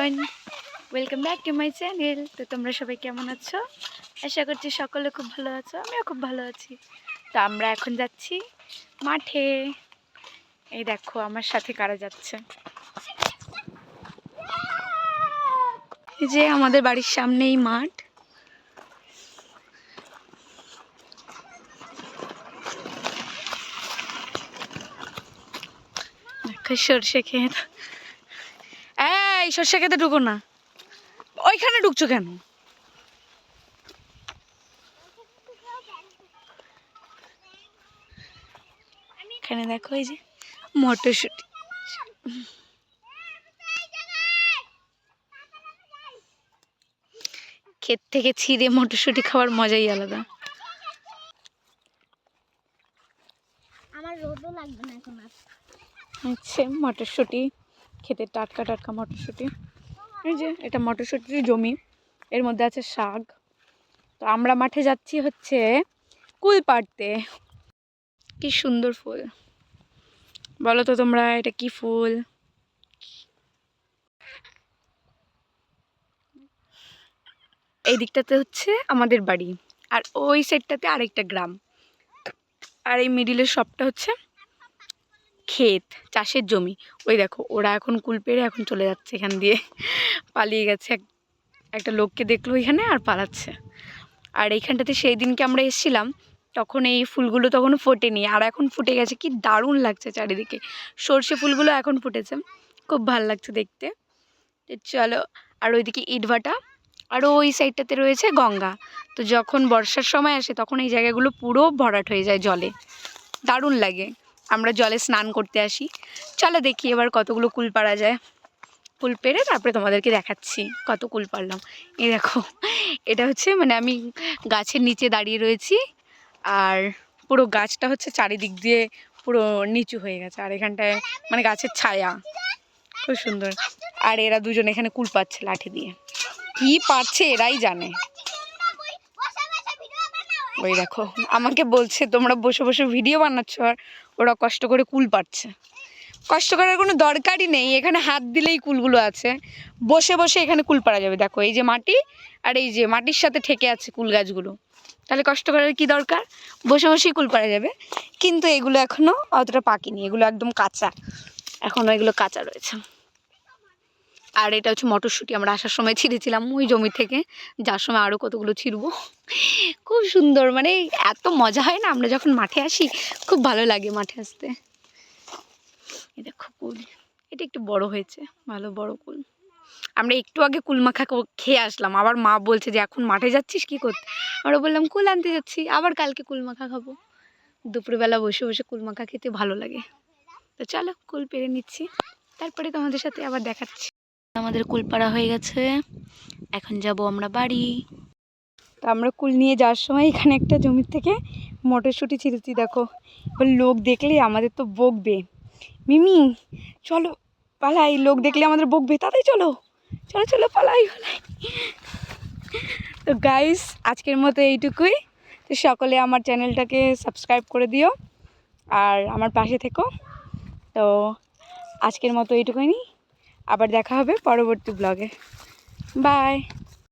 Everyone, welcome back to my channel. তো তোমরা সবাই কেমন আছো? আশা করছি সকলে খুব ভালো আছো, আমিও খুব ভালো আছি। তো আমরা এখন যাচ্ছি মাঠে। এই দেখো আমার সাথে কারা যাচ্ছে। এই যে আমাদের বাড়ির সামনেই মাঠ। সর্ষে ক্ষেত। এই সর্ষে ক্ষেতে ঢুকো না, ওইখানে ঢুকছো কেন? এখানে দেখো এই যে মটরশুঁটি। ক্ষেত থেকে ছিঁড়ে মটরশুঁটি খাওয়ার মজাই আলাদা। আমার রোদও লাগবে না এখন আর। হচ্ছে মটরশুঁটি, ক্ষেতের টাটকা টাটকা মটরশুঁটি। এই যে এটা মটরশুঁটির জমি, এর মধ্যে আছে শাক। তো আমরা মাঠে যাচ্ছি হচ্ছে কুল পাড়তে। কি সুন্দর ফুল, বলো তো তোমরা এটা কি ফুল? এই দিকটাতে হচ্ছে আমাদের বাড়ি, আর ওই সাইডটাতে আরেকটা গ্রাম, আর এই মিডিলের সবটা হচ্ছে ক্ষেত, চাষের জমি। ওই দেখো ওরা এখন কুল পেড়ে এখন চলে যাচ্ছে এখান দিয়ে, পালিয়ে গেছে। একটা লোককে দেখলো এখানে আর পালাচ্ছে। আর এইখানটাতে সেই দিনকে আমরা এসেছিলাম তখন এই ফুলগুলো তখনও ফোটেনি, আর এখন ফুটে গেছে। কি দারুণ লাগছে চারিদিকে, সর্ষে ফুলগুলো এখন ফুটেছে, খুব ভাল লাগছে দেখতে। চলো, আর ওইদিকে ইটভাটা, আর ওই সাইডটাতে রয়েছে গঙ্গা। তো যখন বর্ষার সময় আসে তখন এই জায়গাগুলো পুরো ভরাট হয়ে যায় জলে, দারুণ লাগে। আমরা জলে স্নান করতে আসি। চলো দেখি এবার কতগুলো কুল পাড়া যায়। কুল পেড়ে তারপরে তোমাদেরকে দেখাচ্ছি কত কুল পারলাম। এই দেখো এটা হচ্ছে মানে আমি গাছের নিচে দাঁড়িয়ে রয়েছি, আর পুরো গাছটা হচ্ছে চারিদিক দিয়ে পুরো নিচু হয়ে গেছে, আর এখানটায় মানে গাছের ছায়া খুব সুন্দর। আর এরা দুজন এখানে কুল পাচ্ছে লাঠি দিয়ে, কি পাচ্ছে এরাই জানে। ওই দেখো আমাকে বলছে তোমরা বসে বসে ভিডিও বানাচ্ছ, আর ওরা কষ্ট করে কুল পাচ্ছে। কষ্ট করার কোনো দরকারই নেই, এখানে হাত দিলেই কুলগুলো আছে, বসে বসে এখানে কুল পাড়া যাবে। দেখো এই যে মাটি, আর এই যে মাটির সাথে ঠেকে আছে কুল গাছগুলো, তাহলে কষ্ট করার কি দরকার, বসে বসেই কুল পাড়া যাবে। কিন্তু এগুলো এখনও অতটা পাকেনি, এগুলো একদম কাঁচা, এখনও এগুলো কাঁচা রয়েছে। আর এটা হচ্ছে মটরশুঁটি, আমরা আসার সময় ছিঁড়েছিলাম ওই জমি থেকে, যার সময় আরও কতগুলো ছিঁড়বো। খুব সুন্দর, মানে এত মজা হয় না আমরা যখন মাঠে আসি, খুব ভালো লাগে মাঠে আসতে। এই দেখো কুল, এটা একটু বড় হয়েছে, ভালো বড় কুল। আমরা একটু আগে কুল মাখা খেয়ে আসলাম, আবার মা বলছে যে এখন মাঠে যাচ্ছিস কি করতে? আমরা বললাম কুল আনতে যাচ্ছি, আবার কালকে কুল মাখা খাবো। দুপুরবেলা বসে বসে কুল মাখা খেতে ভালো লাগে। তো চলো কুল পেড়ে নিচ্ছি, তারপরে তোমাদের সাথে আবার দেখাচ্ছি। আমাদের কুল পাড়া হয়ে গেছে, এখন যাব আমরা বাড়ি। তো আমরা কুল নিয়ে যাওয়ার সময় এখানে একটা জমির থেকে মটরশুঁটি ছিঁড়েছি। দেখো এবার লোক দেখলে আমাদের তো বকবে, মিমি চলো পালাই, লোক দেখলে আমাদের বকবে, তাড়াতাড়ি চলো চলো চলো পালাই পালাই। তো গাইস আজকের মতো এইটুকুই। তো সকলে আমার চ্যানেলটাকে সাবস্ক্রাইব করে দিও আর আমার পাশে থেকো। তো আজকের মতো এইটুকুই, আবার দেখা হবে পরবর্তী ব্লগে। বাই।